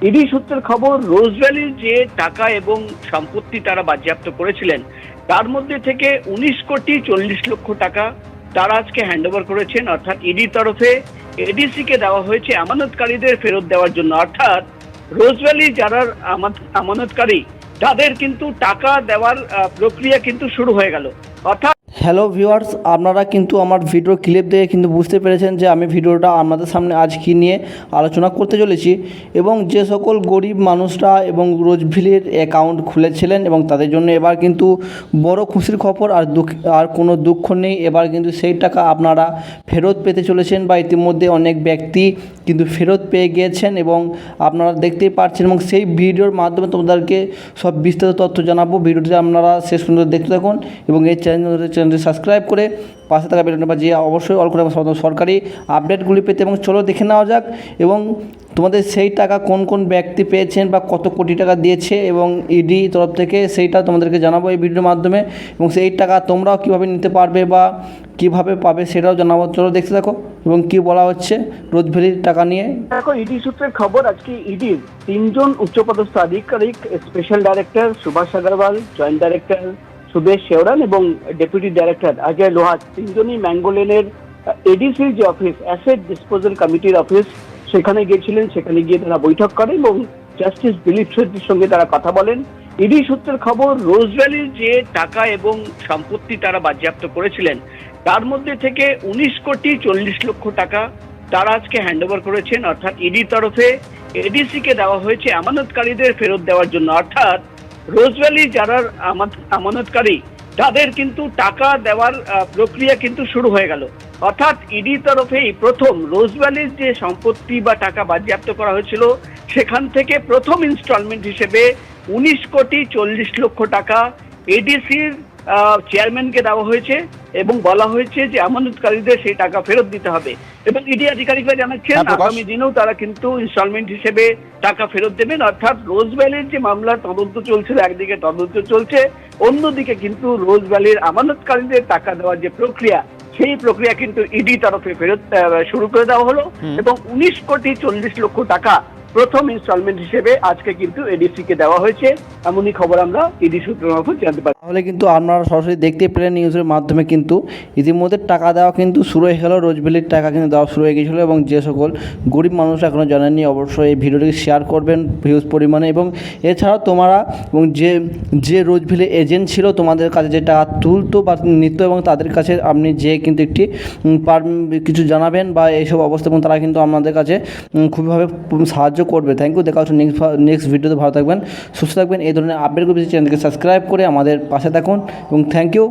ED সূত্রের খবর, রোজ ভ্যালির যে টাকা এবং সম্পত্তি তারা বাজেয়াপ্ত করেছিলেন তার মধ্যে থেকে 19,40,00,000 টাকা তারা আজকে হ্যান্ডওভার করেছেন। অর্থাৎ ইডির তরফে এডিসি কে দেওয়া হয়েছে আমানতকারীদের ফেরত দেওয়ার জন্য। অর্থাৎ রোজ ভ্যালি যারা আমানতকারী তাদের কিন্তু টাকা দেওয়ার প্রক্রিয়া কিন্তু শুরু হয়ে গেল। অর্থাৎ হ্যালো ভিউয়ার্স, আপনারা কিন্তু আমার ভিডিও ক্লিপ দেখে কিন্তু বুঝতে পেরেছেন যে আমি ভিডিওটা আপনাদের সামনে আজ কী নিয়ে আলোচনা করতে চলেছি এবং যে সকল গরিব মানুষরা এবং রোজভ্যালির অ্যাকাউন্ট খুলেছিলেন এবং তাদের জন্য এবার কিন্তু বড় খুশির খবর আর কোনো দুঃখ নেই। এবার কিন্তু সেই টাকা আপনারা ফেরত পেতে চলেছেন বা ইতিমধ্যে অনেক ব্যক্তি কিন্তু ফেরত পেয়ে গিয়েছেন এবং আপনারা দেখতেই পাচ্ছেন এবং সেই ভিডিওর মাধ্যমে তোমাদেরকে সব বিস্তারিত তথ্য জানাবো। ভিডিওটি আপনারা শেষ পর্যন্ত দেখতে থাকুন এবং এই চ্যানেলটি সাবস্ক্রাইব করে পাশে থাকা বেলটা বাজিয়ে অবশ্যই অল করে সরকারি আপডেটগুলি পেতে। এবং চলো দেখে নেওয়া যাক এবং তোমাদের সেই টাকা কোন কোন ব্যক্তি পেয়েছেন বা কত কোটি টাকা দিয়েছে এবং ইডি তরফ থেকে সেইটা তোমাদেরকে জানাবো এই ভিডিওর মাধ্যমে এবং সেই টাকা তোমরাও কীভাবে নিতে পারবে বা কীভাবে পাবে সেটাও জানাবো। চলো দেখতে থাকো এবং কী বলা হচ্ছে রোজ ভ্যালির টাকা নিয়ে। দেখো, ইডি সূত্রের খবর, আজকে ইডির 3জন উচ্চপদস্থ আধিকারিক, special director Subhash Agarwal, joint director Sudesh Sheoran এবং ডেপুটি ডাইরেক্টর অজয় লোহার, 3জনই ম্যাঙ্গো লেনের এডিসির যে অফিস, অ্যাসেট ডিসপোজাল কমিটির অফিস, সেখানে গিয়েছিলেন। সেখানে গিয়ে তারা বৈঠক করেন এবং জাস্টিস দিলীপ শেট্টির সঙ্গে তারা কথা বলেন। ইডি সূত্রের খবর, রোজ ভ্যালির যে টাকা এবং সম্পত্তি তারা বাজেয়াপ্ত করেছিলেন তার মধ্যে থেকে 19,40,00,000 টাকা তারা আজকে হ্যান্ডওভার করেছেন। অর্থাৎ ইডির তরফে এডিসি কে দেওয়া হয়েছে আমানতকারীদের ফেরত দেওয়ার জন্য। অর্থাৎ রোজ ভ্যালি যারা আমানতকারী তাদের কিন্তু টাকা দেওয়ার প্রক্রিয়া কিন্তু শুরু হয়ে গেল। অর্থাৎ ইডি তরফেই প্রথম রোজ ভ্যালির যে সম্পত্তি বা টাকা বাজেয়াপ্ত করা হয়েছিল সেখান থেকে প্রথম ইনস্টলমেন্ট হিসেবে 19,40,00,000 টাকা এডিসির চেয়ারম্যানকে দেওয়া হয়েছে এবং বলা হয়েছে যে আমানতকারীদের সেই টাকা ফেরত দিতে হবে। এবং ইডি আধিকারিকরা জানাচ্ছেন আগামী দিনেও তারা কিন্তু ইনস্টলমেন্ট হিসেবে টাকা ফেরত দেবেন। অর্থাৎ রোজ ভ্যালির যে মামলার তদন্ত চলছিল, একদিকে তদন্ত চলছে, অন্যদিকে কিন্তু রোজ ভ্যালির আমানতকারীদের টাকা দেওয়ার যে প্রক্রিয়া, সেই প্রক্রিয়া কিন্তু ইডি তরফে ফেরত শুরু করে দেওয়া হলো এবং 19,40,00,000 টাকা প্রথম ইনস্টলমেন্ট হিসেবে আজকে কিন্তু এডিসি কে দেওয়া হয়েছে। এমনই খবর আমরা ইডি সূত্রের মারফত জানতে পারি। তাহলে কিন্তু আপনারা সরাসরি দেখতে পেলেন নিউজের মাধ্যমে কিন্তু ইতিমধ্যে টাকা দেওয়া কিন্তু শুরু হয়ে গেল। রোজ ভ্যালির টাকা কিন্তু দেওয়া শুরু হয়ে গিয়েছিলো এবং যে সকল গরিব মানুষরা এখনও জানেননি অবশ্যই এই ভিডিওটিকে শেয়ার করবেন হিউজ পরিমাণে। এবং এছাড়াও তোমরা এবং যে রোজ ভ্যালি এজেন্ট ছিল তোমাদের কাছে যে টাকা তুলতো বা নিত এবং তাদের কাছে আপনি যে কিন্তু একটি কিছু জানাবেন বা এইসব অবস্থা এবং তারা কিন্তু আপনাদের কাছে খুবইভাবে সাহায্য করবে। Thank you. দেখা হচ্ছে নেক্সট ভিডিওতে। ভালো থাকবেন, সুস্থ থাকবেন। এই ধরনের আপডেটগুলো চ্যানেলকে সাবস্ক্রাইব করে আমাদের পাশে থাকুন এবং থ্যাংক ইউ।